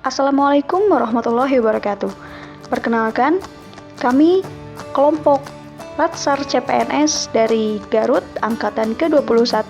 Assalamualaikum warahmatullahi wabarakatuh. Perkenalkan, kami kelompok Latsar CPNS dari Garut Angkatan ke-21,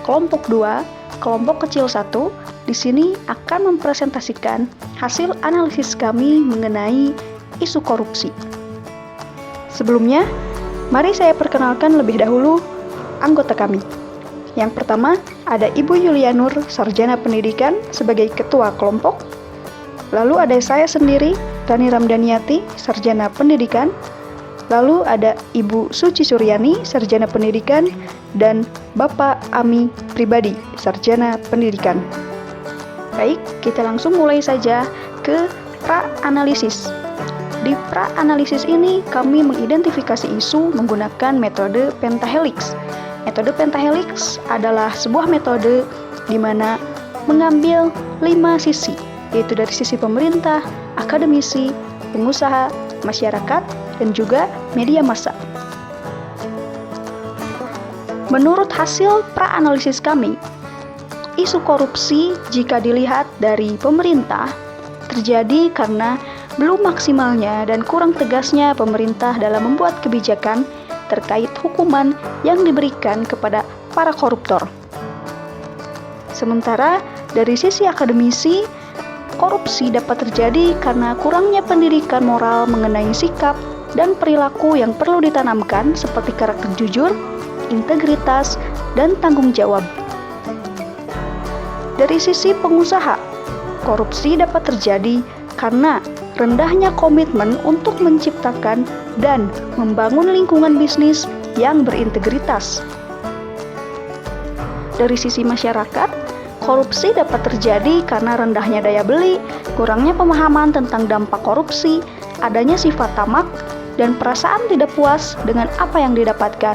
kelompok 2, kelompok kecil 1, di sini akan mempresentasikan hasil analisis kami mengenai isu korupsi. Sebelumnya, mari saya perkenalkan lebih dahulu anggota kami. Yang pertama, ada Ibu Yulianur, Sarjana Pendidikan sebagai ketua kelompok. Lalu ada saya sendiri, Rani Ramdaniati, Sarjana Pendidikan. Lalu ada Ibu Suci Suryani, Sarjana Pendidikan, dan Bapak Ami Pribadi, Sarjana Pendidikan. Baik, kita langsung mulai saja ke pra-analisis. Di pra-analisis ini, kami mengidentifikasi isu menggunakan metode pentahelix. Metode pentahelix adalah sebuah metode di mana mengambil 5 sisi, yaitu dari sisi pemerintah, akademisi, pengusaha, masyarakat, dan juga media massa. Menurut hasil pra-analisis kami, isu korupsi jika dilihat dari pemerintah terjadi karena belum maksimalnya dan kurang tegasnya pemerintah dalam membuat kebijakan terkait hukuman yang diberikan kepada para koruptor. Sementara dari sisi akademisi, korupsi dapat terjadi karena kurangnya pendidikan moral mengenai sikap dan perilaku yang perlu ditanamkan seperti karakter jujur, integritas, dan tanggung jawab. Dari sisi pengusaha, korupsi dapat terjadi karena rendahnya komitmen untuk menciptakan dan membangun lingkungan bisnis yang berintegritas. Dari sisi masyarakat, korupsi dapat terjadi karena rendahnya daya beli, kurangnya pemahaman tentang dampak korupsi, adanya sifat tamak, dan perasaan tidak puas dengan apa yang didapatkan.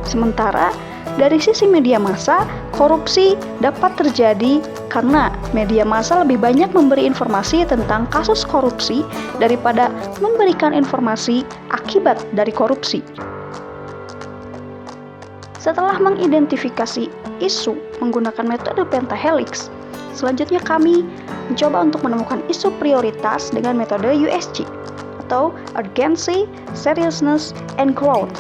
Sementara, dari sisi media massa, korupsi dapat terjadi karena media massa lebih banyak memberi informasi tentang kasus korupsi daripada memberikan informasi akibat dari korupsi. Setelah mengidentifikasi isu menggunakan metode pentahelix, selanjutnya kami mencoba untuk menemukan isu prioritas dengan metode USG atau Urgency, Seriousness, and Growth.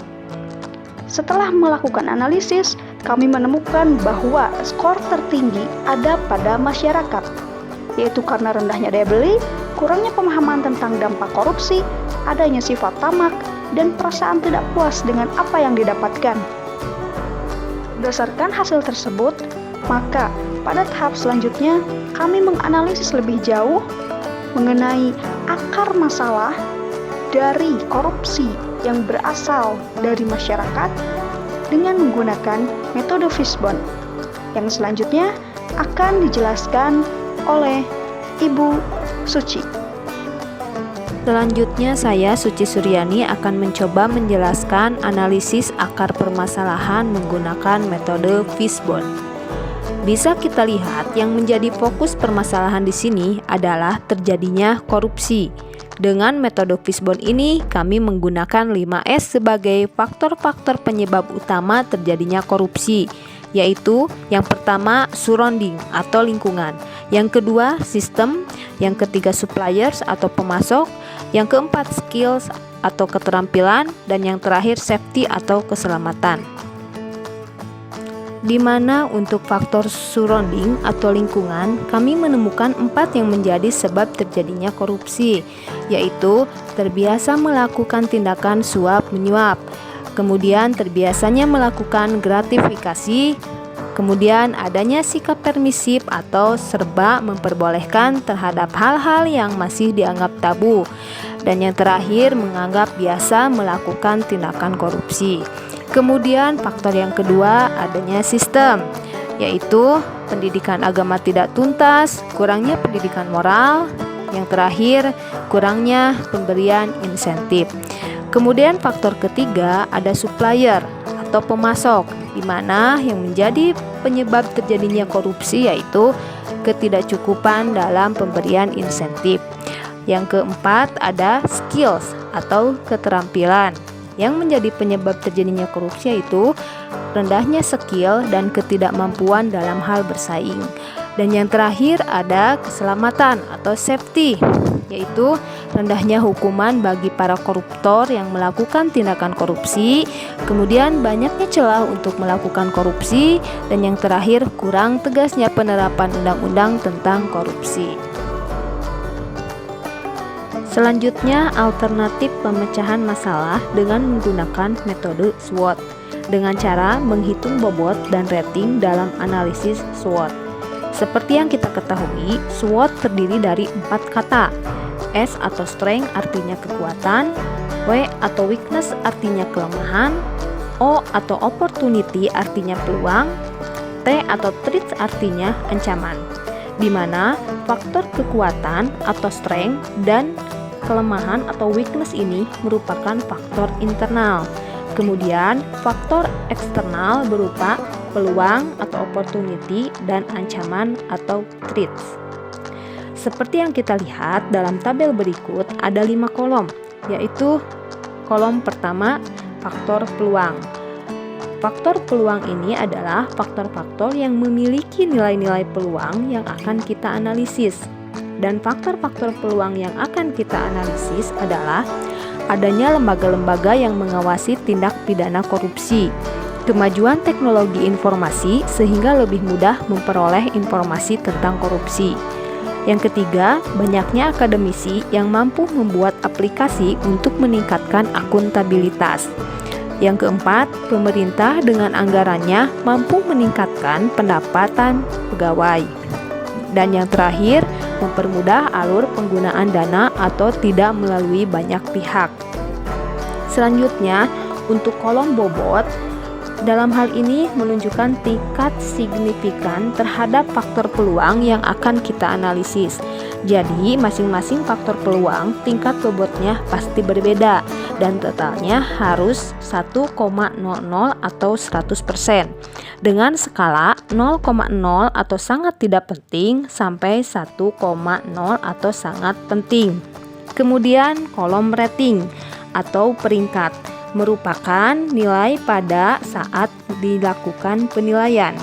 Setelah melakukan analisis, kami menemukan bahwa skor tertinggi ada pada masyarakat, yaitu karena rendahnya daya beli, kurangnya pemahaman tentang dampak korupsi, adanya sifat tamak, dan perasaan tidak puas dengan apa yang didapatkan. Berdasarkan hasil tersebut, maka pada tahap selanjutnya kami menganalisis lebih jauh mengenai akar masalah dari korupsi yang berasal dari masyarakat dengan menggunakan metode Fishbone yang selanjutnya akan dijelaskan oleh Ibu Suci. Selanjutnya saya, Suci Suryani, akan mencoba menjelaskan analisis akar permasalahan menggunakan metode Fishbone. Bisa kita lihat yang menjadi fokus permasalahan di sini adalah terjadinya korupsi. Dengan metode Fishbone ini, kami menggunakan 5S sebagai faktor-faktor penyebab utama terjadinya korupsi, yaitu yang pertama surrounding atau lingkungan, yang kedua sistem, yang ketiga suppliers atau pemasok, yang keempat skills atau keterampilan, dan yang terakhir safety atau keselamatan. Di mana untuk faktor surrounding atau lingkungan, kami menemukan 4 yang menjadi sebab terjadinya korupsi, yaitu terbiasa melakukan tindakan suap-menyuap, kemudian terbiasanya melakukan gratifikasi, kemudian adanya sikap permisif atau serba memperbolehkan terhadap hal-hal yang masih dianggap tabu, dan yang terakhir menganggap biasa melakukan tindakan korupsi. Kemudian faktor yang kedua adanya sistem, yaitu pendidikan agama tidak tuntas, kurangnya pendidikan moral, yang terakhir kurangnya pemberian insentif. Kemudian faktor ketiga ada supplier atau pemasok, di mana yang menjadi penyebab terjadinya korupsi yaitu ketidakcukupan dalam pemberian insentif. Yang keempat ada skills atau keterampilan. Yang menjadi penyebab terjadinya korupsi yaitu rendahnya skill dan ketidakmampuan dalam hal bersaing. Dan yang terakhir ada keselamatan atau safety, yaitu rendahnya hukuman bagi para koruptor yang melakukan tindakan korupsi, kemudian banyaknya celah untuk melakukan korupsi, dan yang terakhir kurang tegasnya penerapan undang-undang tentang korupsi. Selanjutnya, alternatif pemecahan masalah dengan menggunakan metode SWOT dengan cara menghitung bobot dan rating dalam analisis SWOT. Seperti yang kita ketahui, SWOT terdiri dari 4 kata. S atau strength artinya kekuatan, W atau weakness artinya kelemahan, O atau opportunity artinya peluang, T atau threat artinya ancaman, di mana faktor kekuatan atau strength dan kelemahan atau weakness ini merupakan faktor internal. Kemudian faktor eksternal berupa peluang atau opportunity dan ancaman atau threats. Seperti yang kita lihat dalam tabel berikut ada 5 kolom, yaitu kolom pertama faktor peluang. Faktor peluang ini adalah faktor-faktor yang memiliki nilai-nilai peluang yang akan kita analisis. Dan faktor-faktor peluang yang akan kita analisis adalah adanya lembaga-lembaga yang mengawasi tindak pidana korupsi, kemajuan teknologi informasi sehingga lebih mudah memperoleh informasi tentang korupsi. Yang ketiga, banyaknya akademisi yang mampu membuat aplikasi untuk meningkatkan akuntabilitas. Yang keempat, pemerintah dengan anggarannya mampu meningkatkan pendapatan pegawai. Dan yang terakhir, mempermudah alur penggunaan dana atau tidak melalui banyak pihak. Selanjutnya, untuk kolom bobot, dalam hal ini menunjukkan tingkat signifikan terhadap faktor peluang yang akan kita analisis. Jadi, masing-masing faktor peluang tingkat bobotnya pasti berbeda dan totalnya harus 1,00 atau 100%. Dengan skala 0,0 atau sangat tidak penting sampai 1,0 atau sangat penting. Kemudian kolom rating atau peringkat merupakan nilai pada saat dilakukan penilaian.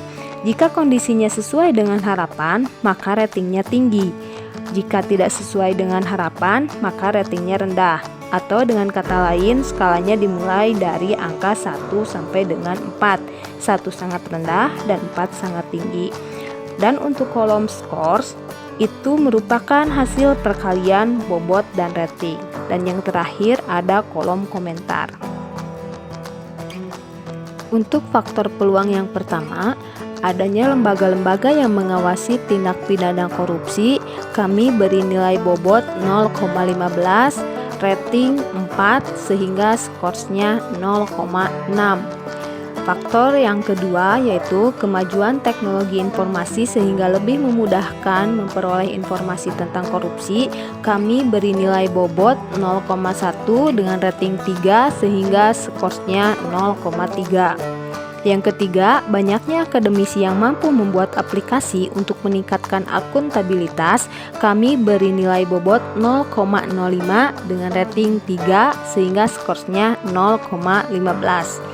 Jika kondisinya sesuai dengan harapan, maka ratingnya tinggi. Jika tidak sesuai dengan harapan, maka ratingnya rendah. Atau dengan kata lain, skalanya dimulai dari angka 1 sampai dengan 4. 1 sangat rendah dan 4 sangat tinggi. Dan untuk kolom scores, itu merupakan hasil perkalian bobot dan rating. Dan yang terakhir ada kolom komentar. Untuk faktor peluang yang pertama, adanya lembaga-lembaga yang mengawasi tindak pidana korupsi, kami beri nilai bobot 0,15, rating 4 sehingga skorsnya 0,6. Faktor yang kedua yaitu kemajuan teknologi informasi sehingga lebih memudahkan memperoleh informasi tentang korupsi, kami beri nilai bobot 0,1 dengan rating 3 sehingga skorsnya 0,3. Yang ketiga, banyaknya akademisi yang mampu membuat aplikasi untuk meningkatkan akuntabilitas, kami beri nilai bobot 0,05 dengan rating 3 sehingga skorsnya 0,15.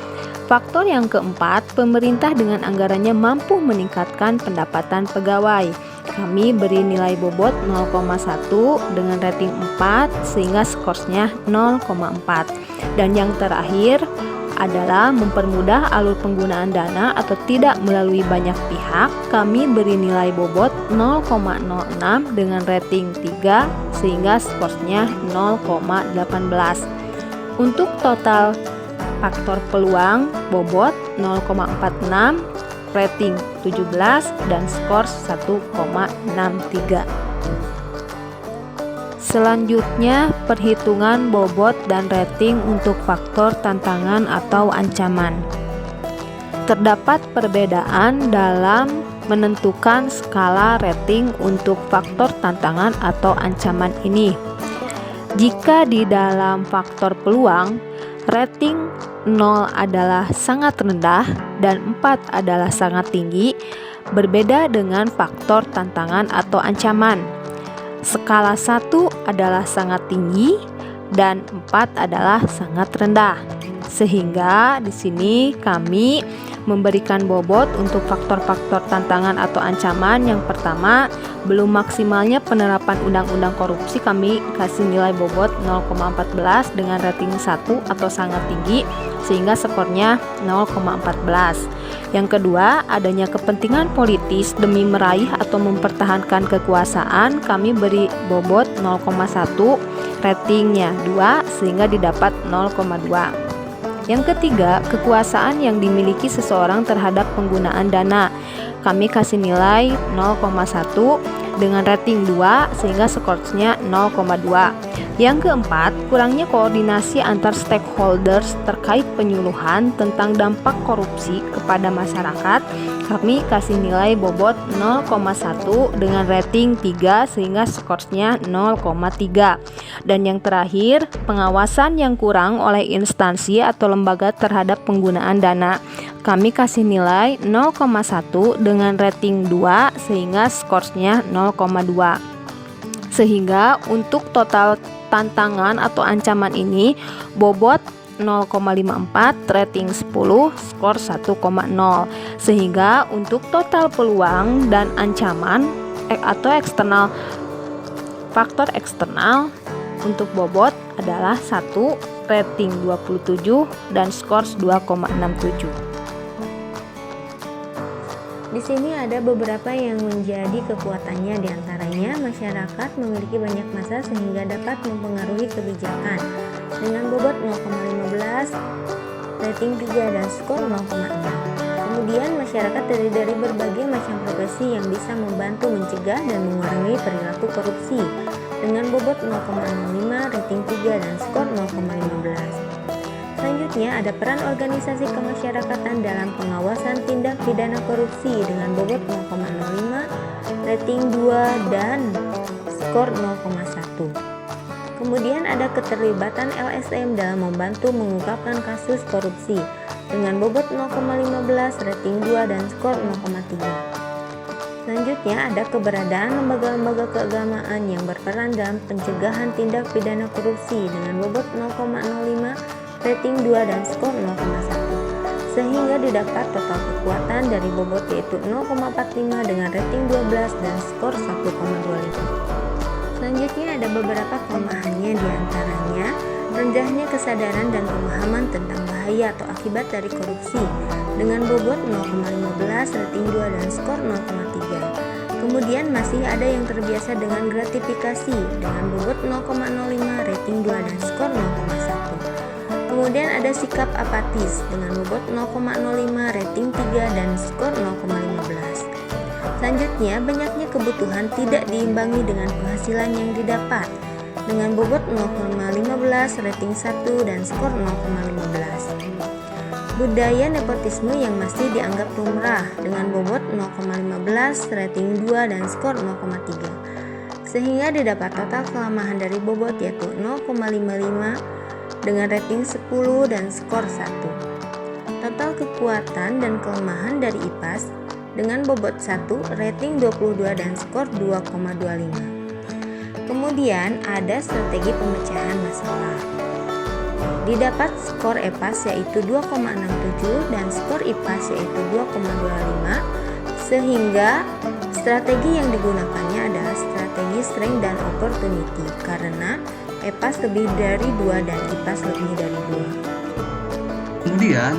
Faktor yang keempat, pemerintah dengan anggarannya mampu meningkatkan pendapatan pegawai. Kami beri nilai bobot 0,1 dengan rating 4 sehingga skorsnya 0,4. Dan yang terakhir adalah mempermudah alur penggunaan dana atau tidak melalui banyak pihak. Kami beri nilai bobot 0,06 dengan rating 3 sehingga skorsnya 0,18. Untuk total faktor peluang bobot 0,46, rating 17 dan skors 1,63. Selanjutnya, perhitungan bobot dan rating untuk faktor tantangan atau ancaman. Terdapat perbedaan dalam menentukan skala rating untuk faktor tantangan atau ancaman ini. Jika di dalam faktor peluang, rating 0 adalah sangat rendah dan 4 adalah sangat tinggi, berbeda dengan faktor tantangan atau ancaman. Skala 1 adalah sangat tinggi dan 4 adalah sangat rendah. Sehingga di sini kami memberikan bobot untuk faktor-faktor tantangan atau ancaman. Yang pertama, belum maksimalnya penerapan undang-undang korupsi, kami kasih nilai bobot 0,14 dengan rating 1 atau sangat tinggi sehingga skornya 0,14. Yang kedua, adanya kepentingan politis demi meraih atau mempertahankan kekuasaan, kami beri bobot 0,1, ratingnya 2 sehingga didapat 0,2. Yang ketiga, kekuasaan yang dimiliki seseorang terhadap penggunaan dana, kami kasih nilai 0,1 dengan rating 2 sehingga skornya 0,2. Yang keempat, kurangnya koordinasi antar stakeholders terkait penyuluhan tentang dampak korupsi kepada masyarakat, kami kasih nilai bobot 0,1 dengan rating 3 sehingga skornya 0,3. Dan yang terakhir, pengawasan yang kurang oleh instansi atau lembaga terhadap penggunaan dana, kami kasih nilai 0,1 dengan rating 2 sehingga skornya 0,2. Sehingga untuk total tantangan atau ancaman ini bobot 0,54, rating 10, skor 1,0. Sehingga untuk total peluang dan ancaman atau faktor eksternal untuk bobot adalah 1, rating 27 dan skor 2,67. Di sini ada beberapa yang menjadi kekuatannya, diantaranya masyarakat memiliki banyak massa sehingga dapat mempengaruhi kebijakan dengan bobot 0,15, rating 3 dan skor 0,6. Kemudian masyarakat terdiri dari berbagai macam profesi yang bisa membantu mencegah dan mengurangi perilaku korupsi dengan bobot 0,05, rating 3 dan skor 0,15. Selanjutnya ada peran organisasi kemasyarakatan dalam pengawasan tindak pidana korupsi dengan bobot 0,05, rating 2 dan skor 0,1. Kemudian ada keterlibatan LSM dalam membantu mengungkapkan kasus korupsi dengan bobot 0,15, rating 2 dan skor 0,3. Selanjutnya ada keberadaan lembaga-lembaga keagamaan yang berperan dalam pencegahan tindak pidana korupsi dengan bobot 0,05, rating 2 dan skor 0,1 sehingga didapat total kekuatan dari bobot yaitu 0,45 dengan rating 12 dan skor 1,25. Selanjutnya ada beberapa kelemahannya, diantaranya rendahnya kesadaran dan pemahaman tentang bahaya atau akibat dari korupsi dengan bobot 0,15, rating 2 dan skor 0,3. Kemudian masih ada yang terbiasa dengan gratifikasi dengan bobot 0,05, rating 2 dan skor 0,1. Kemudian ada sikap apatis dengan bobot 0,05, rating 3 dan skor 0,15. Selanjutnya, banyaknya kebutuhan tidak diimbangi dengan penghasilan yang didapat dengan bobot 0,15, rating 1 dan skor 0,15. Budaya nepotisme yang masih dianggap lumrah dengan bobot 0,15, rating 2 dan skor 0,3. Sehingga didapat total kelemahan dari bobot yaitu 0,55 dengan rating 10 dan skor 1. Total kekuatan dan kelemahan dari IPAS dengan bobot 1, rating 22 dan skor 2,25. Kemudian ada strategi pemecahan masalah. Didapat skor EPAS yaitu 2,67 dan skor IPAS yaitu 2,25 sehingga strategi yang digunakannya adalah strategi strength dan opportunity karena EPAS lebih dari 2 dan IPAS lebih dari 2. Kemudian,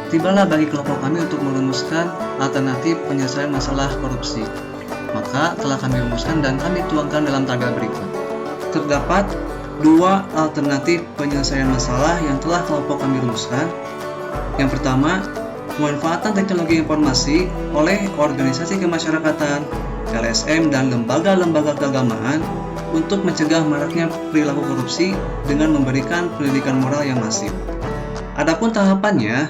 tibalah bagi kelompok kami untuk merumuskan alternatif penyelesaian masalah korupsi. Maka telah kami rumuskan dan kami tuangkan dalam tabel berikut. Terdapat 2 alternatif penyelesaian masalah yang telah kelompok kami rumuskan. Yang pertama, pemanfaatan teknologi informasi oleh organisasi kemasyarakatan, LSM dan lembaga-lembaga keagamaan untuk mencegah maraknya perilaku korupsi dengan memberikan pendidikan moral yang masif. Adapun tahapannya,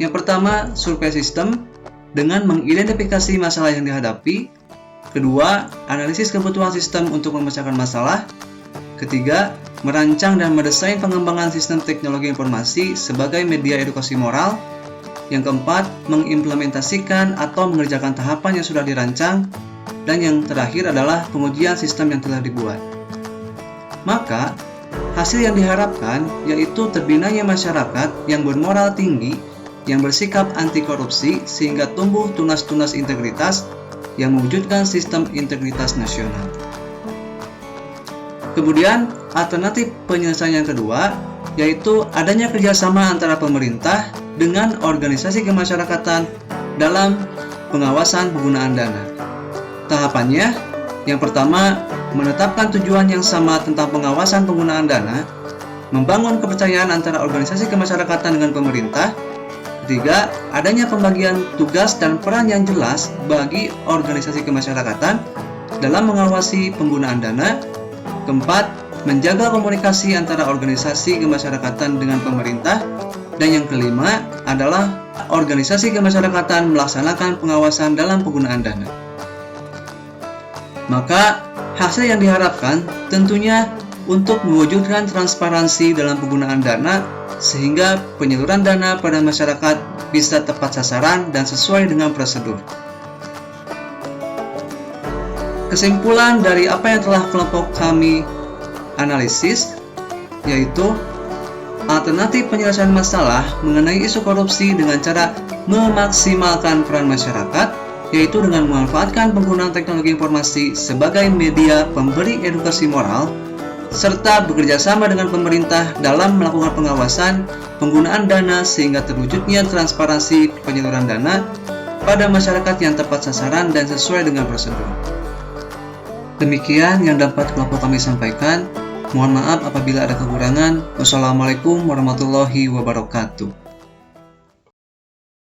yang pertama survei sistem dengan mengidentifikasi masalah yang dihadapi. Kedua, analisis kebutuhan sistem untuk memecahkan masalah. Ketiga, merancang dan mendesain pengembangan sistem teknologi informasi sebagai media edukasi moral. Yang keempat, mengimplementasikan atau mengerjakan tahapan yang sudah dirancang. Dan yang terakhir adalah pengujian sistem yang telah dibuat. Maka, hasil yang diharapkan yaitu terbinanya masyarakat yang bermoral tinggi yang bersikap anti korupsi sehingga tumbuh tunas-tunas integritas yang mewujudkan sistem integritas nasional. Kemudian, alternatif penyelesaian yang kedua yaitu adanya kerjasama antara pemerintah dengan organisasi kemasyarakatan dalam pengawasan penggunaan dana. Tahapannya, yang pertama, menetapkan tujuan yang sama tentang pengawasan penggunaan dana, membangun kepercayaan antara organisasi kemasyarakatan dengan pemerintah. Ketiga, adanya pembagian tugas dan peran yang jelas bagi organisasi kemasyarakatan dalam mengawasi penggunaan dana. Keempat, menjaga komunikasi antara organisasi kemasyarakatan dengan pemerintah. Dan yang kelima adalah organisasi kemasyarakatan melaksanakan pengawasan dalam penggunaan dana. Maka, hasil yang diharapkan tentunya untuk mewujudkan transparansi dalam penggunaan dana sehingga penyaluran dana pada masyarakat bisa tepat sasaran dan sesuai dengan prosedur. Kesimpulan dari apa yang telah kelompok kami analisis yaitu alternatif penyelesaian masalah mengenai isu korupsi dengan cara memaksimalkan peran masyarakat, yaitu dengan memanfaatkan penggunaan teknologi informasi sebagai media pemberi edukasi moral, serta bekerja sama dengan pemerintah dalam melakukan pengawasan penggunaan dana sehingga terwujudnya transparansi penyaluran dana pada masyarakat yang tepat sasaran dan sesuai dengan prosedur. Demikian yang dapat kelompok kami sampaikan. Mohon maaf apabila ada kekurangan. Wassalamualaikum warahmatullahi wabarakatuh.